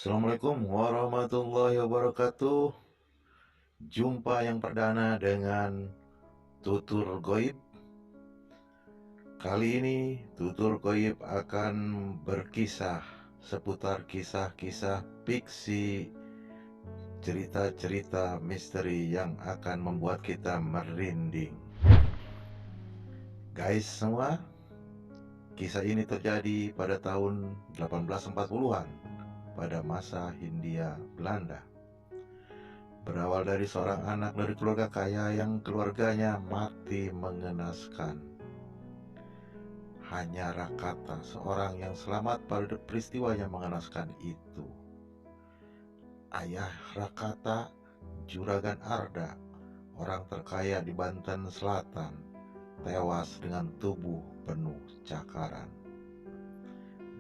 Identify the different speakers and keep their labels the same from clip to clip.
Speaker 1: Assalamualaikum warahmatullahi wabarakatuh. Jumpa yang perdana dengan Tutur Goib. Kali ini Tutur Goib akan berkisah seputar kisah-kisah fiksi, cerita-cerita misteri yang akan membuat kita merinding. Guys semua, kisah ini terjadi pada tahun 1840-an pada masa Hindia Belanda. Berawal dari seorang anak dari keluarga kaya yang keluarganya mati mengenaskan. Hanya Rakata, seorang yang selamat pada peristiwa yang mengenaskan itu. Ayah Rakata, Juragan Arda, orang terkaya di Banten Selatan, tewas dengan tubuh penuh cakaran.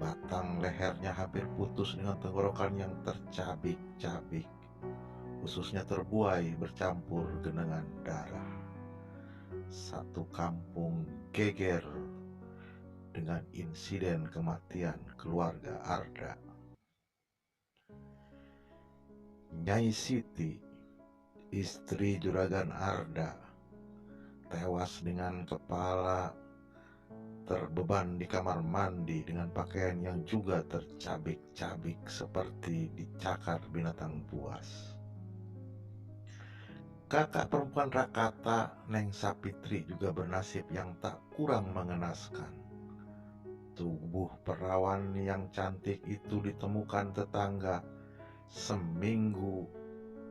Speaker 1: Batang lehernya hampir putus dengan tenggorokan yang tercabik-cabik. Ususnya terbuai bercampur genangan darah. Satu kampung geger dengan insiden kematian keluarga Arda. Nyai Siti, istri Juragan Arda, tewas dengan kepala terbeban di kamar mandi dengan pakaian yang juga tercabik-cabik seperti dicakar binatang buas. Kakak perempuan Rakata, Neng Sapitri, juga bernasib yang tak kurang mengenaskan. Tubuh perawan yang cantik itu ditemukan tetangga seminggu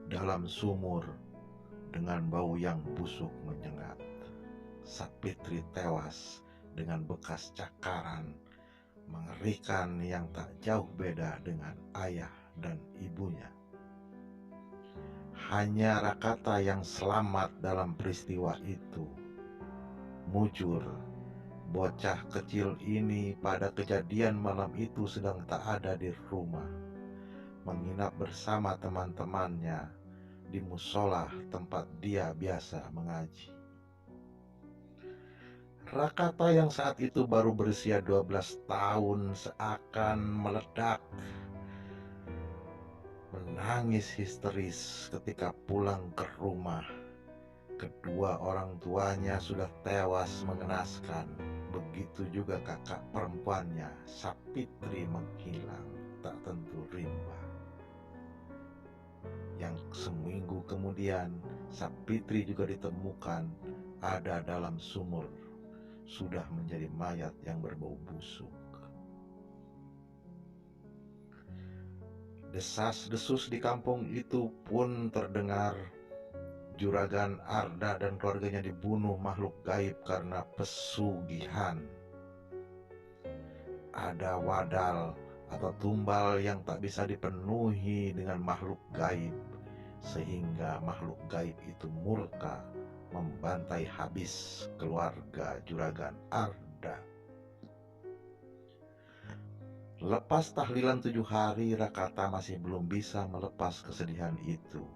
Speaker 1: dalam sumur dengan bau yang busuk menyengat. Sapitri tewas dengan bekas cakaran mengerikan yang tak jauh beda dengan ayah dan ibunya. Hanya Rakata yang selamat dalam peristiwa itu. Mujur, bocah kecil ini pada kejadian malam itu sedang tak ada di rumah, menginap bersama teman-temannya di musola tempat dia biasa mengaji. Rakata yang saat itu baru berusia 12 tahun seakan meledak, menangis histeris ketika pulang ke rumah. Kedua orang tuanya sudah tewas mengenaskan. Begitu juga kakak perempuannya, Sapitri, menghilang tak tentu rimba. Yang seminggu kemudian, Sapitri juga ditemukan ada dalam sumur, sudah menjadi mayat yang berbau busuk. Desas-desus di kampung itu pun terdengar. Juragan Arda dan keluarganya dibunuh makhluk gaib karena pesugihan. Ada wadal atau tumbal yang tak bisa dipenuhi dengan makhluk gaib, sehingga makhluk gaib itu murka membantai habis keluarga Juragan Arda. Lepas tahlilan 7 hari, Rakata masih belum bisa melepas kesedihan itu.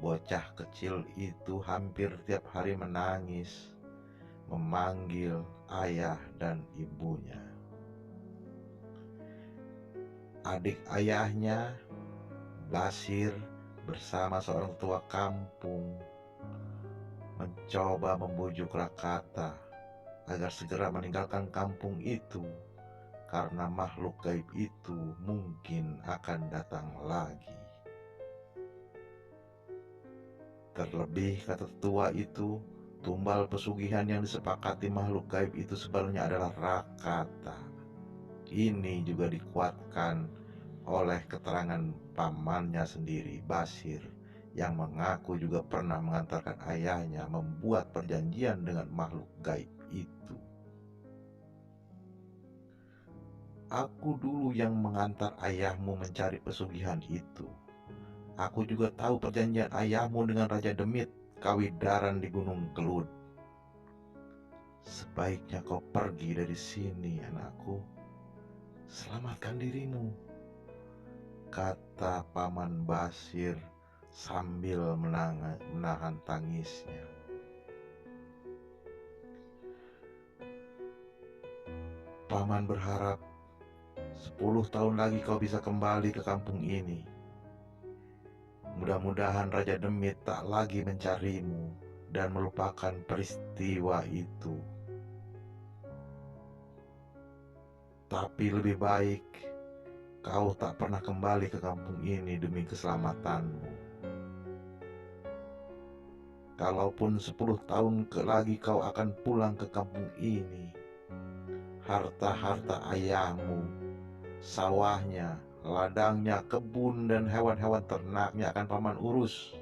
Speaker 1: Bocah kecil itu hampir tiap hari menangis, memanggil ayah dan ibunya. Adik ayahnya, Basir, bersama seorang tua kampung mencoba membujuk Rakata agar segera meninggalkan kampung itu, karena makhluk gaib itu mungkin akan datang lagi. Terlebih, kata tua itu, tumbal pesugihan yang disepakati makhluk gaib itu sebenarnya adalah Rakata. Ini juga dikuatkan oleh keterangan pamannya sendiri, Basir, yang mengaku juga pernah mengantarkan ayahnya membuat perjanjian dengan makhluk gaib itu. Aku dulu yang mengantar ayahmu mencari pesugihan itu. Aku juga tahu perjanjian ayahmu dengan Raja Demit, Kawidaran di Gunung Kelud. Sebaiknya kau pergi dari sini, anakku. Selamatkan dirimu, kata Paman Basir sambil menahan tangisnya. Paman berharap 10 tahun lagi kau bisa kembali ke kampung ini. Mudah-mudahan Raja Demit tak lagi mencarimu dan melupakan peristiwa itu. Tapi lebih baik kau tak pernah kembali ke kampung ini demi keselamatanmu. Kalaupun 10 tahun lagi kau akan pulang ke kampung ini, harta-harta ayahmu, sawahnya, ladangnya, kebun, dan hewan-hewan ternaknya akan paman urus,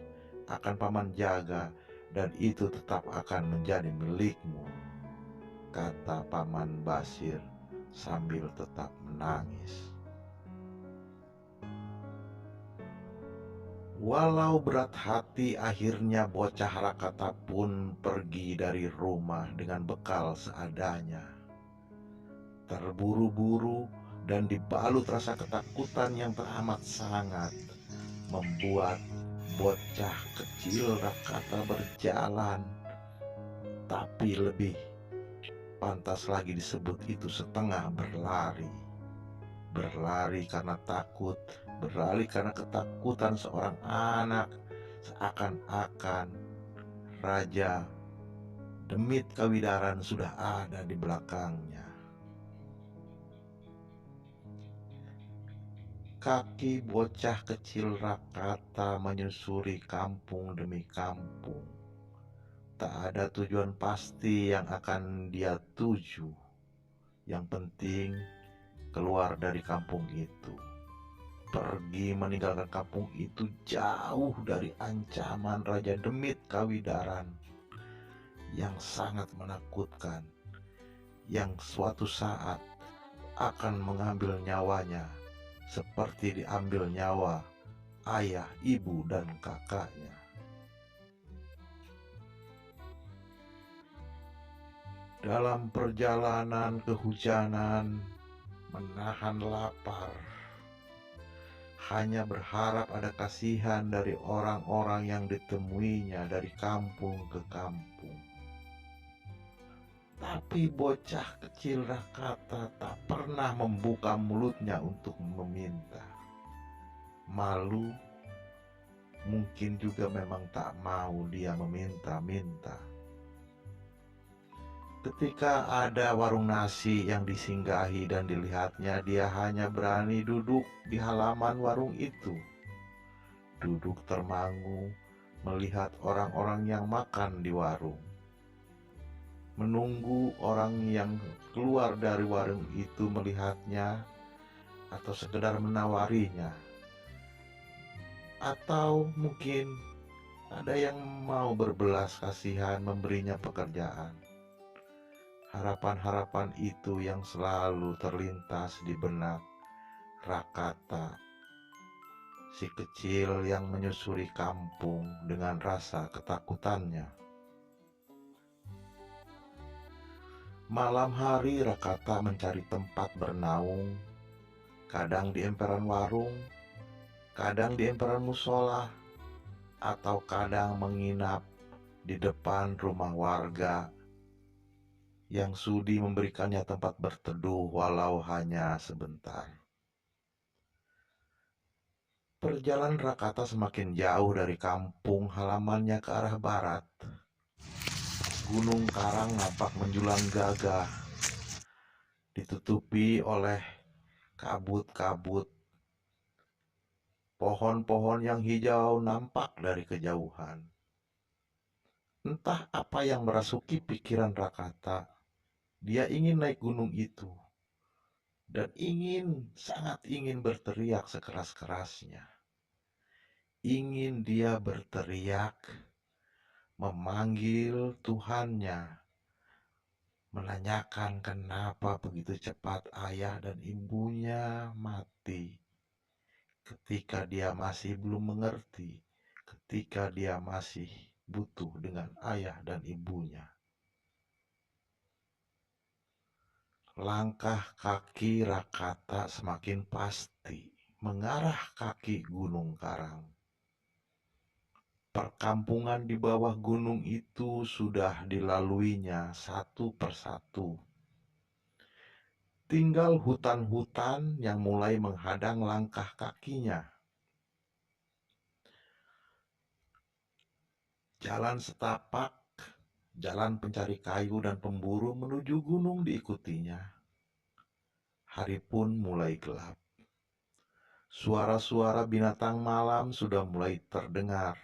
Speaker 1: akan paman jaga, dan itu tetap akan menjadi milikmu, kata Paman Basir sambil tetap menangis. Walau berat hati, akhirnya bocah Rakata pun pergi dari rumah dengan bekal seadanya. Terburu-buru dan dibalut rasa ketakutan yang teramat sangat, membuat bocah kecil Rakata berjalan, tapi lebih pantas lagi disebut itu setengah berlari. Berlari karena takut, berlari karena ketakutan seorang anak, seakan-akan Raja Demit Kawidaran sudah ada di belakangnya. Kaki bocah kecil Rakata menyusuri kampung demi kampung. Tak ada tujuan pasti yang akan dia tuju. Yang penting keluar dari kampung itu. Pergi meninggalkan kampung itu jauh dari ancaman Raja Demit Kawidaran yang sangat menakutkan, yang suatu saat akan mengambil nyawanya seperti diambil nyawa ayah, ibu, dan kakaknya. Dalam perjalanan kehujanan, menahan lapar, hanya berharap ada kasihan dari orang-orang yang ditemuinya dari kampung ke kampung. Tapi bocah kecil Rakata tak pernah membuka mulutnya untuk meminta. Malu, mungkin juga memang tak mau dia meminta-minta. Ketika ada warung nasi yang disinggahi dan dilihatnya, dia hanya berani duduk di halaman warung itu. Duduk termangu melihat orang-orang yang makan di warung. Menunggu orang yang keluar dari warung itu melihatnya atau sekedar menawarinya. Atau mungkin ada yang mau berbelas kasihan memberinya pekerjaan. Harapan-harapan itu yang selalu terlintas di benak Rakata, si kecil yang menyusuri kampung dengan rasa ketakutannya. Malam hari Rakata mencari tempat bernaung, kadang di emperan warung, kadang di emperan musola, atau kadang menginap di depan rumah warga yang sudi memberikannya tempat berteduh walau hanya sebentar. Perjalanan Rakata semakin jauh dari kampung halamannya ke arah barat. Gunung Karang nampak menjulang gagah, ditutupi oleh kabut-kabut. Pohon-pohon yang hijau nampak dari kejauhan. Entah apa yang merasuki pikiran Rakata. Dia ingin naik gunung itu dan sangat ingin berteriak sekeras-kerasnya. Ingin dia berteriak, memanggil Tuhannya, menanyakan kenapa begitu cepat ayah dan ibunya mati. Ketika dia masih belum mengerti, ketika dia masih butuh dengan ayah dan ibunya. Langkah kaki Rakata semakin pasti mengarah kaki Gunung Karang. Perkampungan di bawah gunung itu sudah dilaluinya satu persatu. Tinggal hutan-hutan yang mulai menghadang langkah kakinya. Jalan setapak, jalan pencari kayu dan pemburu menuju gunung diikutinya. Hari pun mulai gelap. Suara-suara binatang malam sudah mulai terdengar,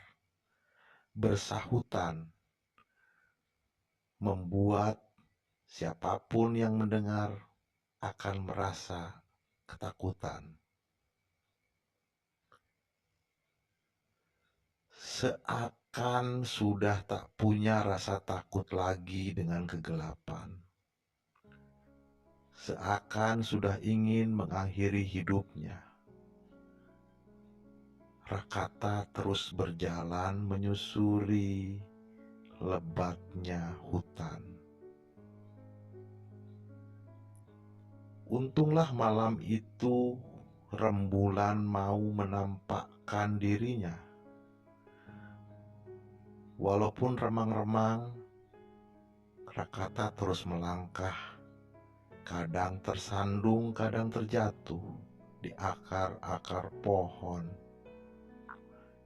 Speaker 1: bersahutan, membuat siapapun yang mendengar akan merasa ketakutan. Seakan sudah tak punya rasa takut lagi dengan kegelapan. Seakan sudah ingin mengakhiri hidupnya. Rakata terus berjalan menyusuri lebatnya hutan. Untunglah malam itu rembulan mau menampakkan dirinya. Walaupun remang-remang, Rakata terus melangkah, kadang tersandung, kadang terjatuh di akar-akar pohon.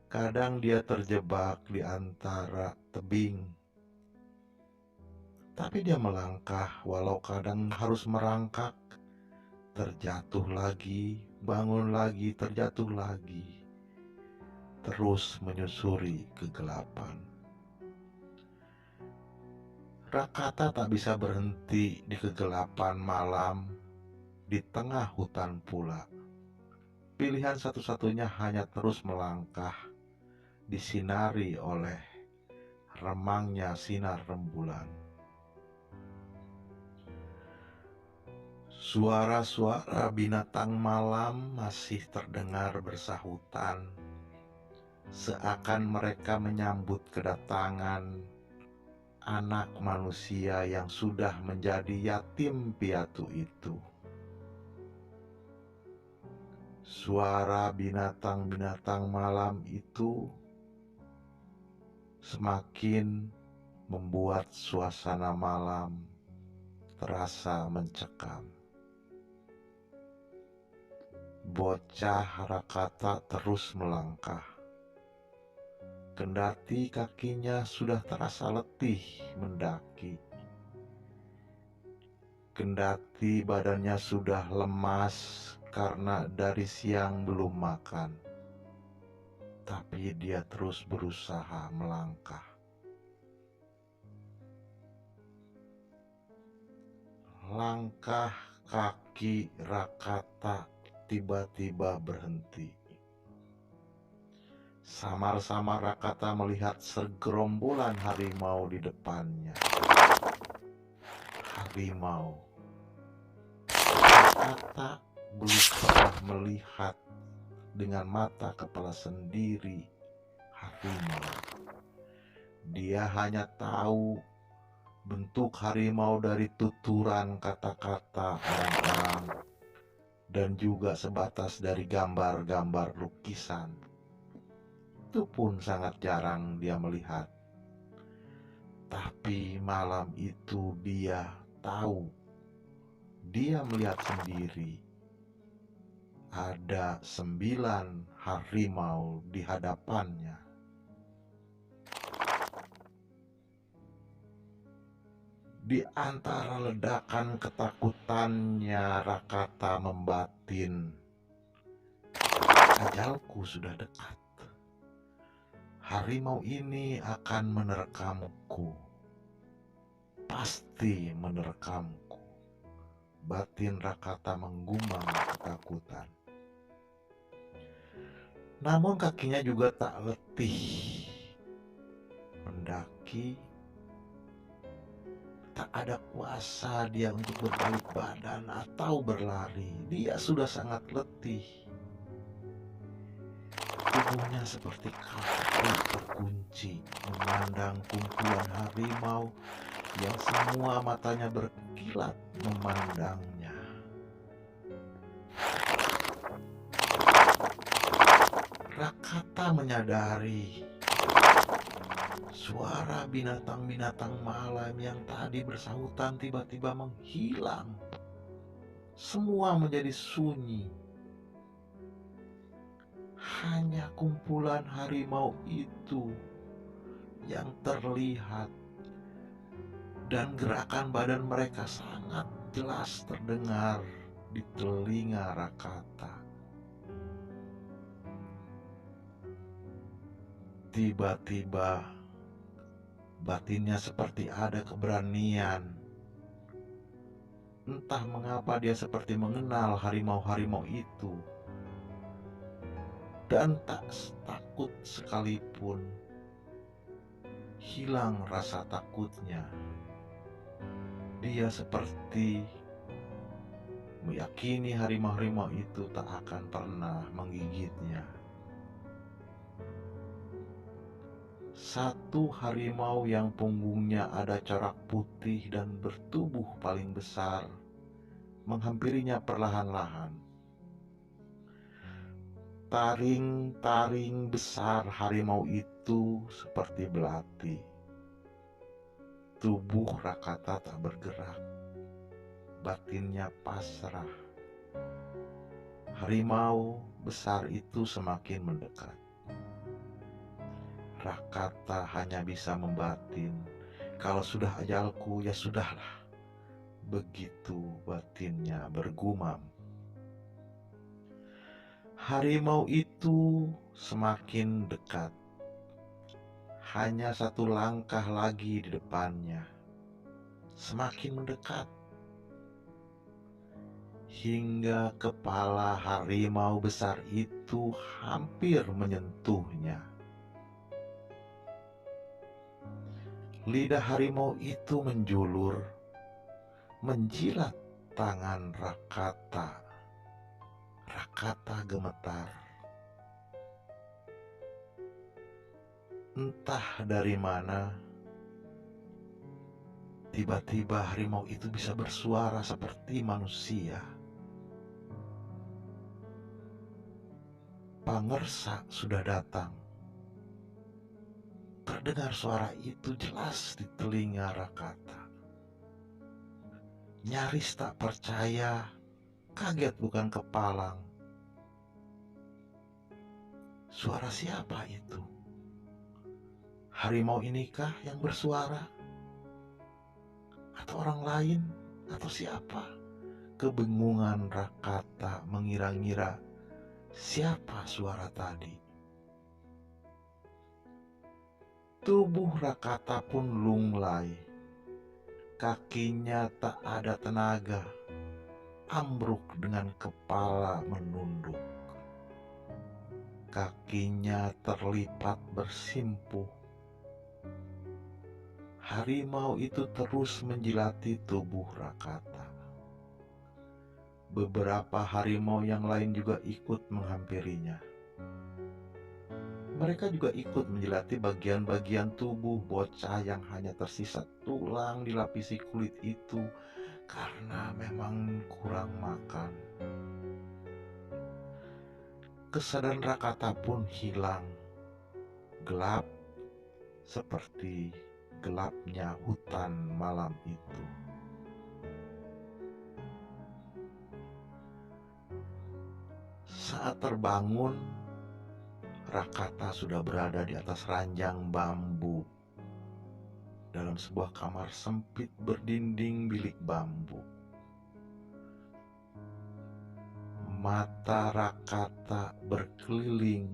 Speaker 1: Kadang dia terjebak di antara tebing. Tapi dia melangkah walau kadang harus merangkak, terjatuh lagi, bangun lagi, terjatuh lagi, terus menyusuri kegelapan. Rakata tak bisa berhenti di kegelapan malam, di tengah hutan pula. Pilihan satu-satunya hanya terus melangkah, disinari oleh remangnya sinar rembulan. Suara-suara binatang malam masih terdengar bersahutan, seakan mereka menyambut kedatangan anak manusia yang sudah menjadi yatim piatu itu. Suara binatang-binatang malam itu semakin membuat suasana malam terasa mencekam. Bocah Rakata terus melangkah. Kendati kakinya sudah terasa letih mendaki. Kendati badannya sudah lemas karena dari siang belum makan. Tapi dia terus berusaha melangkah. Langkah kaki Rakata tiba-tiba berhenti. Samar-samar Rakata melihat segerombolan harimau di depannya. Harimau. Rakata belum pernah melihat dengan mata kepala sendiri harimau. Dia hanya tahu bentuk harimau dari tuturan kata-kata orang-orang dan juga sebatas dari gambar-gambar lukisan. Itu pun sangat jarang dia melihat. Tapi malam itu dia tahu, dia melihat sendiri ada 9 harimau di hadapannya. Di antara ledakan ketakutannya, Rakata membatin, ajalku sudah dekat. Harimau ini akan menerkamku, pasti menerkamku. Batin Rakata menggumam ketakutan. Namun kakinya juga tak letih mendaki. Tak ada kuasa dia untuk berbalik badan atau berlari. Dia sudah sangat letih. Tubuhnya seperti kaku terkunci memandang kumpulan harimau yang semua matanya berkilat memandangnya. Rakata menyadari suara binatang-binatang malam yang tadi bersahutan tiba-tiba menghilang. semua menjadi sunyi. Hanya kumpulan harimau itu yang terlihat, dan gerakan badan mereka sangat jelas terdengar di telinga Rakata. Tiba-tiba batinnya seperti ada keberanian. Entah mengapa dia seperti mengenal harimau-harimau itu, dan tak takut sekalipun. Hilang rasa takutnya. Dia seperti meyakini harimau-harimau itu tak akan pernah menggigitnya. Satu harimau yang punggungnya ada corak putih dan bertubuh paling besar menghampirinya perlahan-lahan. Taring-taring besar harimau itu seperti belati. Tubuh Rakata tak bergerak, batinnya pasrah. Harimau besar itu semakin mendekat. Rakata hanya bisa membatin, kalau sudah ajalku ya sudahlah. Begitu batinnya bergumam. Harimau itu semakin dekat. Hanya satu langkah lagi di depannya. Semakin mendekat. Hingga kepala harimau besar itu hampir menyentuhnya. Lidah harimau itu menjulur, menjilat tangan Rakata. Rakata gemetar. Entah dari mana, tiba-tiba harimau itu bisa bersuara seperti manusia. Pangersa sudah datang. Terdengar suara itu jelas di telinga Rakata. Nyaris tak percaya, kaget bukan kepalang. Suara siapa itu? Harimau inikah yang bersuara? Atau orang lain? Atau siapa? Kebingungan Rakata mengira-ngira siapa suara tadi. Tubuh Rakata pun lunglai. Kakinya tak ada tenaga, ambruk dengan kepala menunduk. Kakinya terlipat bersimpuh. Harimau itu terus menjilati tubuh Rakata. Beberapa harimau yang lain juga ikut menghampirinya. Mereka juga ikut menjilati bagian-bagian tubuh bocah yang hanya tersisa tulang dilapisi kulit itu karena memang kurang makan. Kesadaran Rakata pun hilang, gelap seperti gelapnya hutan malam itu. Saat terbangun, Rakata sudah berada di atas ranjang bambu dalam sebuah kamar sempit berdinding bilik bambu. Mata Rakata berkeliling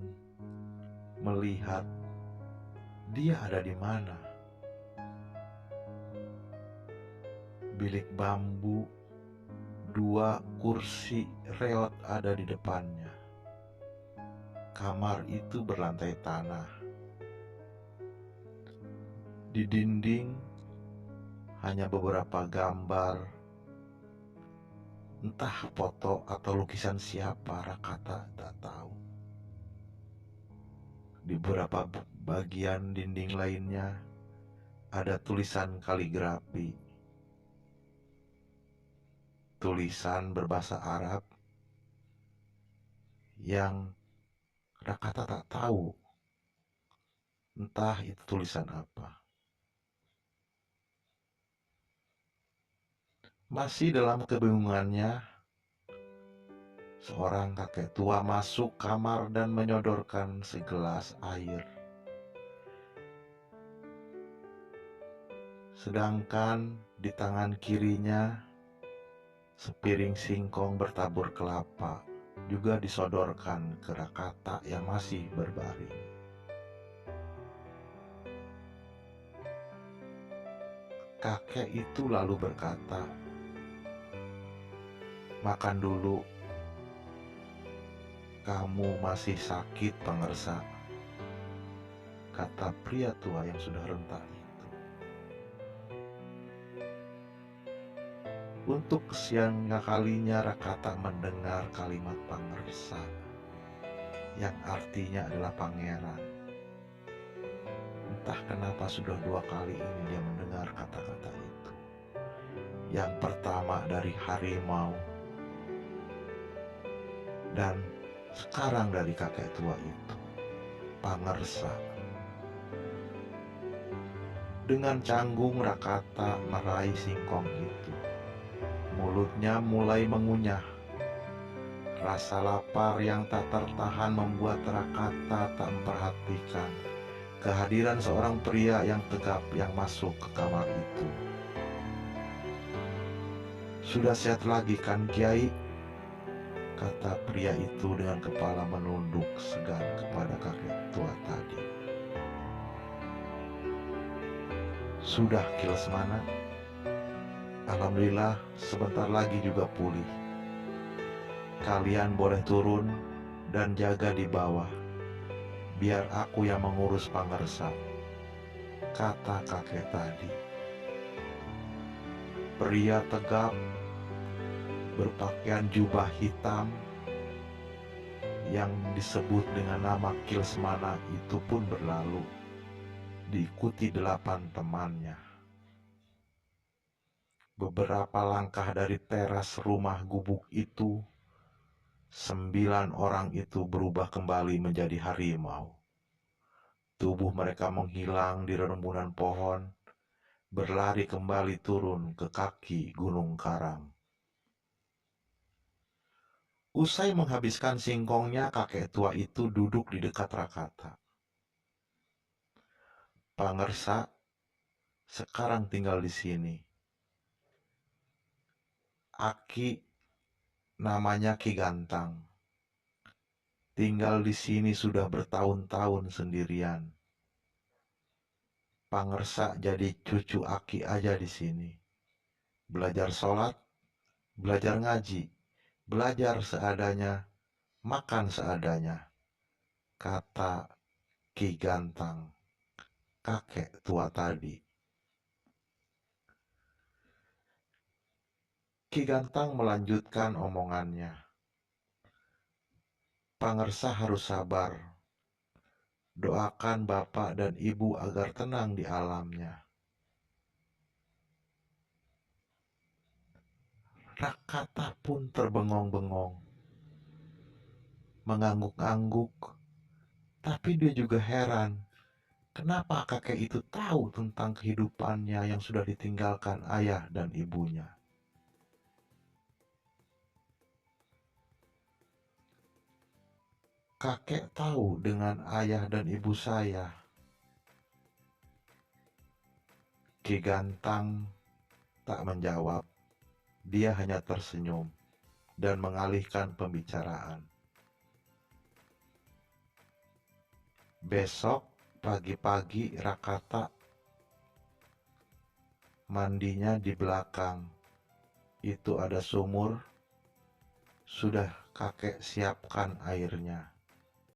Speaker 1: melihat dia ada di mana. Bilik bambu, 2 kursi reot ada di depannya. Kamar itu berlantai tanah. Di dinding hanya beberapa gambar, entah foto atau lukisan siapa, Rakata tak tahu. Di beberapa bagian dinding lainnya ada tulisan kaligrafi. Tulisan berbahasa Arab yang Rakata tak tahu entah itu tulisan apa. Masih dalam kebingungannya, Seorang kakek tua masuk kamar dan menyodorkan segelas air. Sedangkan di tangan kirinya sepiring singkong bertabur kelapa juga disodorkan ke Rakata yang masih berbaring. Kakek itu lalu berkata, "Makan dulu, kamu masih sakit Pangersa," kata pria tua yang sudah renta itu. Untuk kesiannya kalinya Rakata mendengar kalimat Pangersa yang artinya adalah pangeran. Entah kenapa sudah 2 kali ini dia mendengar kata-kata itu. Yang pertama dari harimau, dan sekarang dari kakek tua itu, Pangersa. Dengan canggung Rakata meraih singkong itu. Mulutnya mulai mengunyah. Rasa lapar yang tak tertahan membuat Rakata tak memperhatikan kehadiran seorang pria yang tegap yang masuk ke kamar itu. "Sudah sehat lagi kan, Kiai?" kata pria itu dengan kepala menunduk segan kepada kakek tua tadi. "Sudah, Kilesmana. Alhamdulillah sebentar lagi juga pulih. Kalian boleh turun dan jaga di bawah. Biar aku yang mengurus Pangersa," kata kakek tadi. Pria tegap berpakaian jubah hitam yang disebut dengan nama Kilesmana itu pun berlalu, diikuti 8 temannya. Beberapa langkah dari teras rumah gubuk itu, 9 orang itu berubah kembali menjadi harimau. Tubuh mereka menghilang di rerumpunan pohon, berlari kembali turun ke kaki Gunung Karang. Usai menghabiskan singkongnya, kakek tua itu duduk di dekat Rakata. "Pangersa sekarang tinggal di sini. Aki namanya Ki Gantang. Tinggal di sini sudah bertahun-tahun sendirian. Pangersa jadi cucu Aki aja di sini. Belajar sholat, belajar ngaji, belajar seadanya, makan seadanya," kata Ki Gantang, kakek tua tadi. Ki Gantang melanjutkan omongannya. "Pangersa harus sabar. Doakan bapak dan ibu agar tenang di alamnya." Rakata pun terbengong-bengong, mengangguk-angguk, tapi dia juga heran. Kenapa kakek itu tahu tentang kehidupannya yang sudah ditinggalkan ayah dan ibunya? "Kakek tahu dengan ayah dan ibu saya." Ki Gantang tak menjawab. Dia hanya tersenyum dan mengalihkan pembicaraan. Besok pagi-pagi Rakata mandinya di belakang. Itu ada sumur, sudah kakek siapkan airnya.